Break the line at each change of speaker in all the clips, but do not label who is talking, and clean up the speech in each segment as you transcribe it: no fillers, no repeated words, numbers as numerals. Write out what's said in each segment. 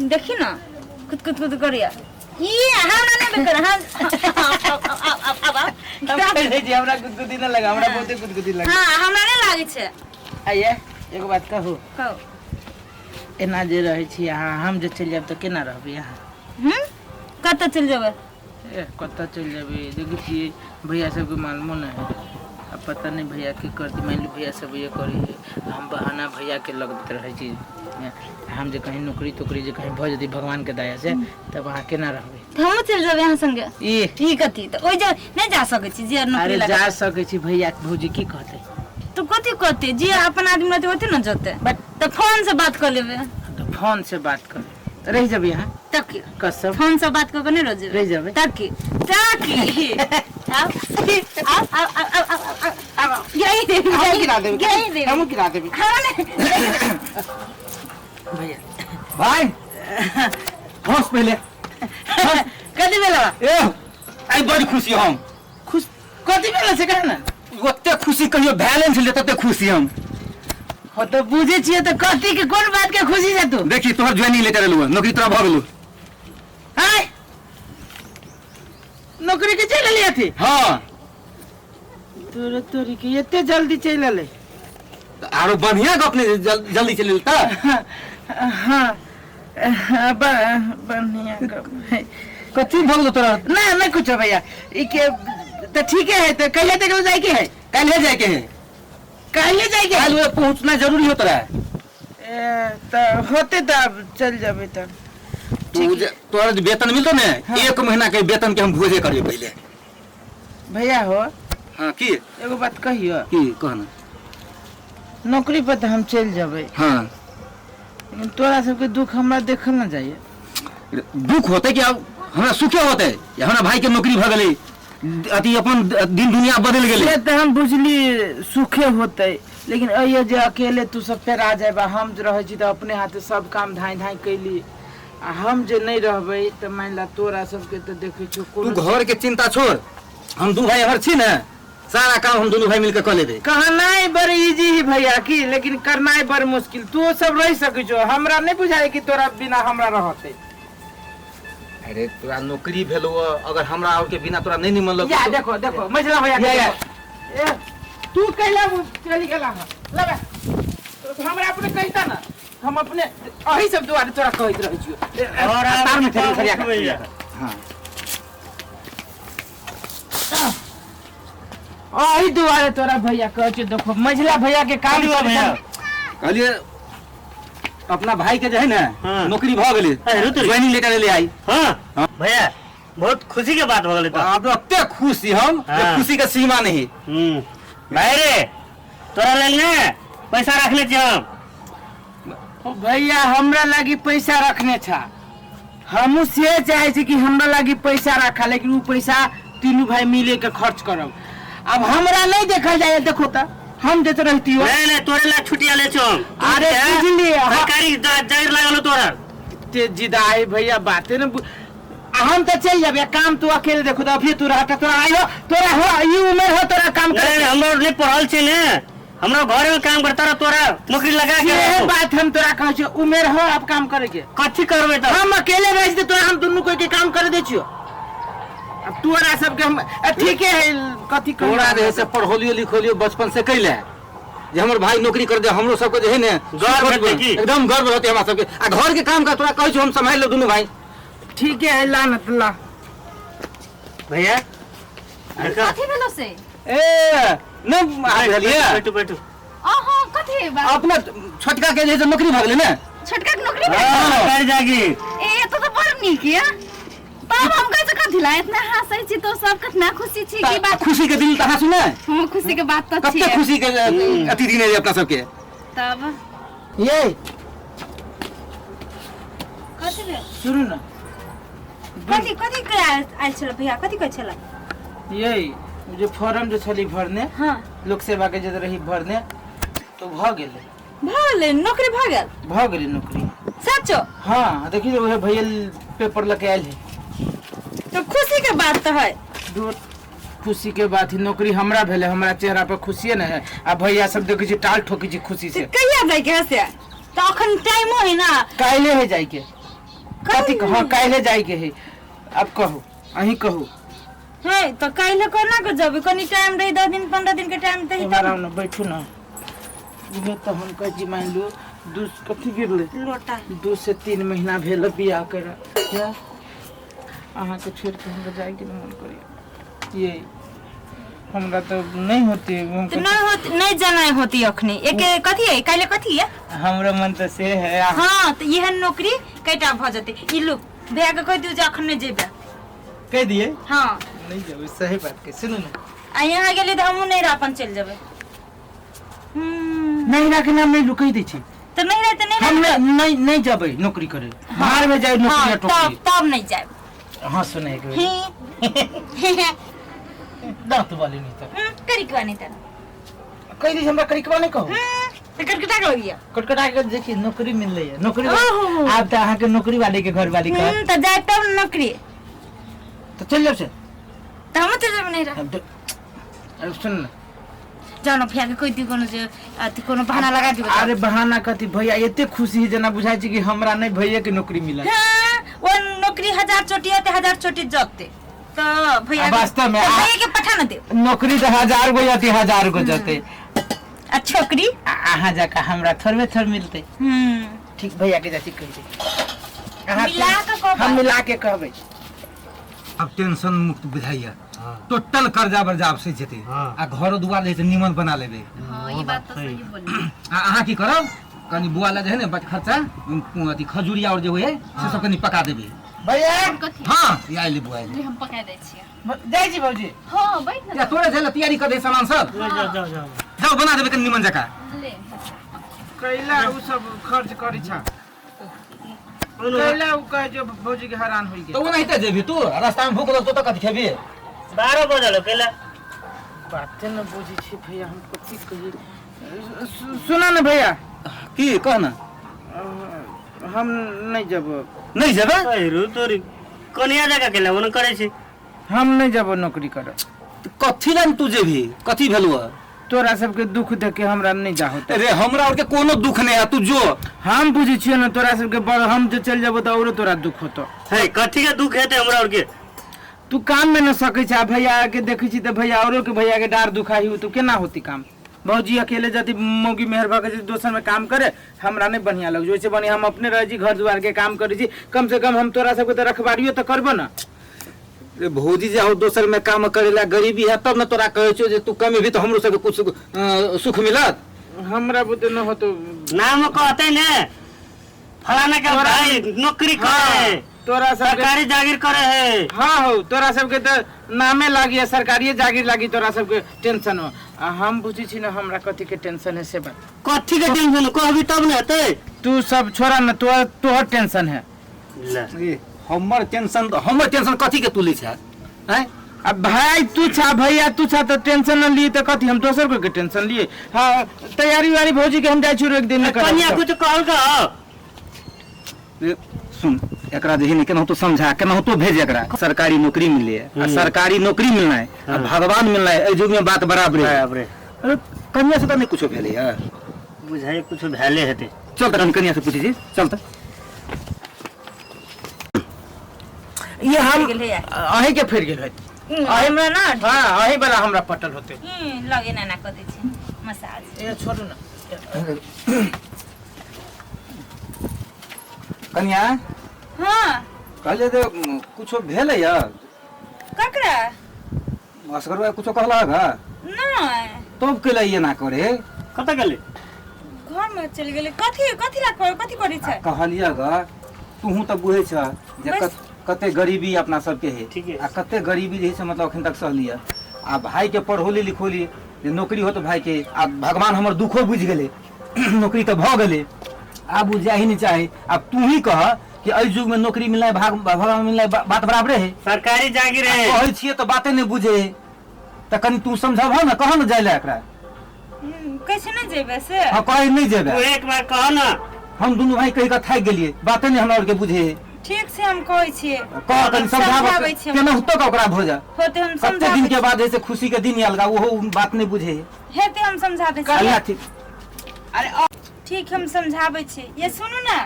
देखी ना कुद करिया ये हमरा नहीं बेकर
हम कहे जी हमरा गुदगुदी न लगा हमरा बहुते गुदगुदी लगा
हां हमरा नहीं लागे छे
आइए एगो बात कहू
कहो
एना जे रहै छी अहाँ हम जे चल जाब त केना रहबे अहाँ
कत चल जाबे
कत चल जाबे देखी छी भैया सब के मालूम न है अब पता नहीं भैया के करती मान ली भैया सब ये करी हम बहाना भैया के लगत रहे छी हम जे कहीं नौकरी तोकरी जे कहीं भ जदी भगवान के दया से तब अहाँ केना रहबे
हम चल जाबे अहाँ संगे
ई
ठीक कथी त ओइ जा नहीं जा सकै छी जे नौकरी
लगा अरे जा सकै छी भैया के भौजी की कहते
तो कथी कहते जे अपन आदमी रहते होते न जते बट त फोन से बात कर लेबे
तो फोन से बात कर रह जाबे यहाँ
तक
कसम
फोन से बात कर नहीं रह
जाबे
तक यही दे
हम गिरा देबे भैया
भाई हंस पहले
कथी बेला
ए आई बड़ी खुशी हम
खुश कथी बेला से कहना
ओते खुशी कहियो बैलेंस ले तते खुशी हम
हो तो बुझे छिए तो कथी के कोन बात के खुशी जा तू
देखी तोहर ज्वाइनिंग लेटर एलु नौकरी तोरा भ गेलु
हाय नौकरी के चल लिया थी
हां
तोरी के एते जल्दी चल ले
आरो बढ़िया गप ने जल्दी चलिल त
हां बढ़िया गप
कथी भ गेलु तोरा
ना नहीं कुछ भैया ई के तो ठीक है तो कहिया तक जाए के है
काल्हे जाए के है
काल्हे जाए के
काल्हे पहुंचना जरूरी हो तोरा
तो होते तब चल जाबे तब
तोरा जो वेतन मिलतो ने
हाँ।
1 महीना के वेतन के हम भोजे करिए पहले
भैया हो
हां की
एगो बात कहियो
की कहना
नौकरी पर तो हम चल जाबे
हां
लेकिन तोरा सबके दुख हमरा देखल न जाइए
दुख होते कि अब हमरा सुखे होते या हमरा भाई के नौकरी भ गेलै अति अपन दिन दुनिया बदल गेलै
ये तो हम बुझली सुखे होते लेकिन अइए जे अकेले तू सब पे आ जाबा हम जे रहै छी त अपने हाथे सब काम धाई कैली आ हम जे नहीं रहबै त मान ला तोरा सबके त देखै छौ
तू घर के चिंता छोड़ हम दू भाई हमर छी ना सारा काम हम दोनों भाई मिलकर कर लेबे
कहनाई बड़ इजी ही भैया की लेकिन करनाई बड़ मुश्किल तू सब रह सकै छौ हमरा नहीं बुझाय कि तोरा बिना हमरा रहते
अरे तोरा नौकरी भेलो अगर हमरा और के बिना तोरा नहीं निमन लग
या देखो देखो मजला भैया
या
तू कहला चली गेला लबे तो हमरा अपने कहता ना हम अपने अही सब दुआरे तोरा कहत रहै छियो
और आसार में खड़ी खड़िया हां
अही दुआरे तोरा भैया कह छ देखो मजला भैया के काम भैया
कहलिए अपना भाई के जो है ना
हाँ।
नौकरी भ गेलै ज्वाइनिंग लेटर ले आई
हां भैया बहुत खुशी के बात भ गेलै त
आप अत्ते खुशी हम
हाँ।
खुशी का सीमा नहीं
भाई रे तोरा लेल ने पैसा रखले छी हम
भैया हमरा लागी पैसा रखने था हमू से चाहे छी कि हमरा लागी पैसा रखा लेकिन वो पैसा तीनों भाई मिले के खर्च करब अब हमरा नहीं देखल जाए देखो त हम देते रहती हो
नहीं तोरे ला छुट्टिया ले छो
अरे बुझली
सरकारी जाहिर लागलो तोरा
ते जिदाई भैया बातें न हम तो चल जाबे काम तू अकेले देखो तो अभी तू रहता तोरा आइलो तोरा हो ई उम्र हो तोरा काम करे
नहीं हमरो ने पढ़ल छी ने हमरा घर में काम करता रह तोरा नौकरी लगा के
ये बात हम तोरा कहै छी उम्र हो अब काम करे के
कथि करबे त
हम अकेले रह जे तोरा हम दुनु कोई के काम करे दे छियो अब तोरा सब के हम ठीक है कथि कर
तोरा रहे से पढ़ोलियो लिखोलियो बचपन से कैले जे हमर भाई नौकरी कर दे हमरो सब के जे है ने
गर्व होते की
एकदम गर्व होते हमरा सब के आ घर के काम का तोरा कहै छी हम संभाल ले दुनु भाई
ठीक है लानत ला
भैया
कथी भेलो से
ए न आ गेलिए
बैठो बैठो
ओहो कथी बा
अपना छोटका के जे नौकरी भ गेलै ने
छोटका के नौकरी
हां कर जागी
ए तो बड़ नीक है तब हम कैसे कथी ला इतना हंसै छी तो सब कितना खुशी छी की बात
खुशी के दिल कहां सुने
हम खुशी के बात तो छी
कते खुशी के अति दिन है अपना सब के
तब
ये
कथी ले
सुनु न
कथी कथी के आइल छल भैया कथी कहै छल
यही जो फॉर्म जो छली भरने
हां
लोक सेवा के जे रही भरने तो भ गेले
भले नौकरी भ गेल
नौकरी
सचो
हाँ देखिए वो भैया पेपर लेके आयल है
तो खुशी के बात तो है
खुशी के बात ही नौकरी हमरा भेले हमरा चेहरा पर खुशी न है आ भैया सब देखै छी टाल ठोकै छी खुशी से
कहिया जाय के से तो अखन टाइम है ना
काल्हे है जाय के कथी हाँ काहे जाए के है अब कहो अही कहो
है तो काहे कोना को जब कोनी टाइम रही 10 दिन 15 दिन के टाइम तही
हमारा ना बैठू ना ये तो हम कह जी मान लो दूस कथी गिरले
लोटा
2 से 3 महीना भेल बियाह कर क्या अहाँ के छोड़ के हम जाए के मन करिए ये हमरा तो नहीं होती
तो नहीं जाना होती अखनी एक कथी है काले कथी है
हमरा मन तो से है
हां तो यह नौकरी कैटा भ जते ई लोग भैया के कह दियो जे अखन नहीं जेबे
कह दिए
हां
नहीं जाओ सही बात के सुनो ना
आ यहाँ गेले तो हमहु नहीं अपन चल जेबे
नहीं रखे नाम नहीं रुकई दै छी
तो नहीं रहते
हम नहीं जाबे नौकरी करे बाहर में जाए नौकरी टोकरी
तब नहीं जाए
हां सुने एक दांत वाली नहीं तो
करिकवा नहीं त
कह दी हमरा करिकवा नहीं कहो
तो कटकटा कर लिया
कटकटा के देखिए नौकरी मिल रही है नौकरी आप तो अहाँ के नौकरी वाले के घर वाली का
तो जाए तब नौकरी
तो चल जाओ से
तो हम चल जाब नहीं रह
अब सुन ना
जानो फिया के कोई दी कोनो जे अति कोनो बहाना लगा दियो
अरे बहाना कथी भैया एते खुशी है जना बुझाई छी कि हमरा नहीं भैया के नौकरी मिला
हां वो नौकरी 1000 चोटी होते 1000 चोटी जते तो भैया
वास्तव में
भैया के पठा न दे
नौकरी तो 1000 गो जाती 1000 गो जाते
आ छोकरी
अहाँ जाका हमरा थोड़े मिलते ठीक भैया के जाती कह दे
मिला के कहब
हम मिला के कहबे
अब टेंशन मुक्त बुझाइया टोटल कर्जा बर्जा से जेते आ घर दुआर जे निमन बना लेबे
हां ये बात तो सही बोली
आ अहाँ की करब कनी बुआ ला जे है ने बट खर्चा अथी खजूरिया और जे होय से सब कनी पका देबे
भैया
हां ये आइले बुआ आइले
हम पका दै छियै
जाय छी भौजी
हां बैठ
या तोरे झेला तैयारी कर दे सामान सब
जाओ
जाओ बना देबे कनी निमन जका
ले
कैला उ सब खर्च करी छा कैला उ कह जो भौजी के हैरान होई
तो वो नहीं ते जेबी तू रास्ता में भूख लगतो तो कथि खेबी
12 बजल केला
बातें न बुझी छी भैया हम कथी कही सुना ना भैया
की कह ना
हम नहीं जब
नहीं जेबे
अरे तोरी कनिया जगह केला उन करे छी
हम नहीं जब नौकरी कर
कथि लान तू जेबी कथि भेलुआ
तोरा सबके दुख देख के हमरा नहीं जा होता
अरे हमरा और के कोनो दुख नहीं है तू जो
हम बुझी छियो ना तोरा सबके बड़ हम जो चल जाबो तो औरो तोरा दुख होतो
है कथि के दुख हेते हमरा और के
तू काम में न सकै छा भैया के देखै छी त भैया औरो के भैया के डार दुखाई तू केना होती काम भौजी अकेले जति मौगी मेहर भके दोसर में काम करे हमरा नहीं बढ़िया लग जैसे बनी हम अपने रह जी घर द्वार के काम करै छी कम से कम हम तोरा सबके त रखवारियो त करबो ना
रे भौजी जाओ दोसर में काम करेला गरीबी है तब न तोरा कहै छो जे तू कमे भी तो हमरो सब कुछ सुख मिलत
हमरा बुते न होतो
नाम कहते ने फलाना के भाई नौकरी करे
तोरा सब
सरकारी जागीर करे है
हां हो तोरा सबके त नामे लागी सरकारी जागीर लागी तोरा सबके टेंशन हो हम बुझी छी ना हमरा कथि के टेंशन है से बात
कथि के टेंशन कहबी तब न हेते
तू सब छोड़ा ना तोहर टेंशन है
ए हमर टेंशन कथि के तुली छै हैं
अब भाई तू छा भैया तू छा तो टेंशन न लिए तो कथी हम दोसर को के टेंशन लिए हां तैयारी वाली भौजी के हम जाय छु एक दिन में
कन्या कुछ कहल का
सुन एकरा जे है केना तो समझा केना तो भेज एकरा सरकारी नौकरी मिले है सरकारी नौकरी मिलना है भगवान मिलना है ए युग में बात बराबर है अरे कन्या से तो नहीं कुछ भेले है
बुझाई कुछ भेले हेते
चल त हम कन्या से पूछी छी चल त
ये हम अही के फेर गेल है
हमरा ना
हां अही वाला हमरा पटल होते
लगे ना क दै छी मसाज
ए छोड़ू ना
कन्या
हां
कहले तो कुछ भेले है
ककरा
असगरवा कुछ कहला है
नहीं
तो केला ये ना करे
कत गेले
घर में चल गेले कथि ला कथि करै छै
कहलिया ग तू तो बुझे छ जे कते गरीबी अपना सबके है
ठीक है
आ कते गरीबी जे से मतलब अखन तक सहलिया आ भाई के पढ़ोली लिखोली जे नौकरी हो तो भाई के आ भगवान हमर दुखो बुझ गेले नौकरी तो भ गेले अब बुझा ही नहीं चाहे अब तू ही कह कि एहि युग में नौकरी मिलना भगवान मिलना बात बराबर है
सरकारी जागीर है
कहै छिए तो बातें नहीं बुझे त कनी तू समझाव ना कह न जाइले एकरा
कैसे न जेबे से
हां कह नहीं जेबे
तू एक बार कह ना
हम दोनों भाई कहि का थाक गेलिए बातें नहीं हमरा और के बुझे
ठीक से हम कहै छिए
कह कनी समझावे केना होतो का ओकरा भोजा
होते हम
कते
समझा
दिन के बाद ऐसे खुशी के दिन आलगा वो बात नहीं बुझे
हेते हम समझाबे छी
अल्लाह ठीक
अरे ठीक हम समझाबे छी ये सुनू ना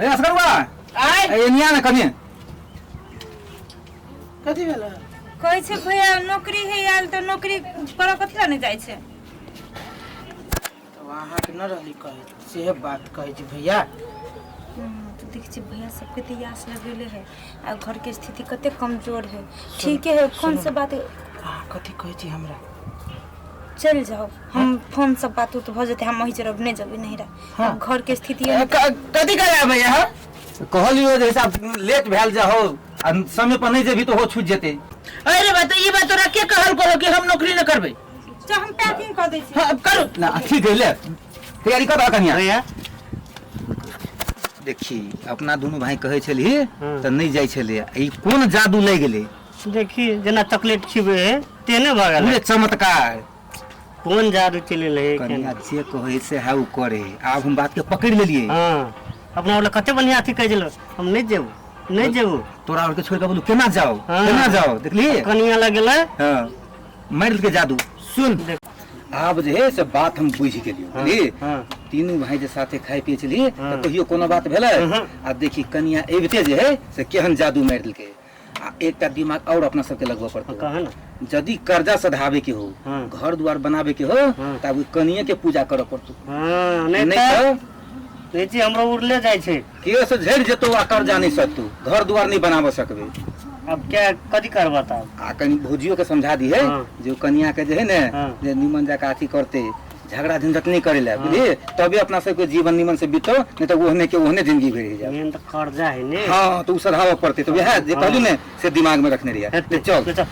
ए असगरवा
आय
एनिया ना कने
कथी भेल
कहै छै भैया नौकरी है आयल तो नौकरी करऽ कथी नहीं जाइ छै
तो अहाँ के न रहली कहे से बात कहे छी भैया
तो देख छी भैया सबके तो यास लगेले है आ घर के स्थिति कते कमजोर है ठीक है कौन सा बात
अहाँ कथी कहे छी हमरा
चल जाओ हम फोन सब बात तो भ जते हम वही जरब नहीं जबी नहीं रहा
हाँ।
घर के स्थिति
कथी करे भैया हाँ?
कहलियो जे हिसाब लेट भेल जा हो आ समय पर नहीं जेबी तो हो छूट जेते।
अरे बात ये बात तोरा के कहल करो कि हम नौकरी न करबै
तो हम पैकिंग कर दै छी
हाँ, करो
ना ठीक है ले तैयारी कर कनिया
भैया
देखी अपना दोनों भाई कहे छली
हाँ।
तो नहीं जाय छले ई कोन जादू लग गेले
देखिए जना चॉकलेट खिबे है तेने भागल
पूरे
है।
चमत्कार
कौन जादू चले ले
कनिया जे कहे से है उ करे आब हम बात के पकड़ लेलिए
हाँ अपना वाला कते बढ़िया अथी कह दिलो हम नहीं जेबू नहीं जेबू
तोरा और के छोड़ के बोलू केना जाओ
हाँ।
केना जाओ देखली
कनिया लगेला
हां मार के जादू सुन
देख
आब जे है से बात हम बुझ गेलियो बुझली
हाँ
तीनों भाई जे साथे खाए पिए छली
हाँ।
तो कहियो कोनो बात भेलै
हाँ।
आ देखी कनिया एबते जे है से केहन जादू मार देलके आ एकटा दिमाग और अपना सबके लगवा पड़तो
कहा ना
यदि कर्जा सधावे के हो
हाँ।
घर द्वार बनावे के हो
हाँ।
तब उ कनिया के पूजा करे पड़तो
हाँ नहीं
नहीं
तो
तो
नीचे हमरो उड़ले जाय छे
के से झड़ जेतो आ कर्जा नहीं सकतू घर द्वार नहीं बनावे सकबे
अब क्या कदी करबा ता
आ कनी भौजियो के समझा दी है
हाँ।
जो कनिया के जे है ने
हाँ।
जे निमन जाका अथी करते झगड़ा झंझट नहीं करे ला बुझली तबे अपना सबके जीवन निमन से बीतो नहीं तो ओहने के ओहने जिंदगी भर जाए
मेन तो कर्जा है ने
हाँ तो उ सधावे पड़ते तो वह जे कहलू ने से दिमाग में रखने रहिए
हेते,
चल
चल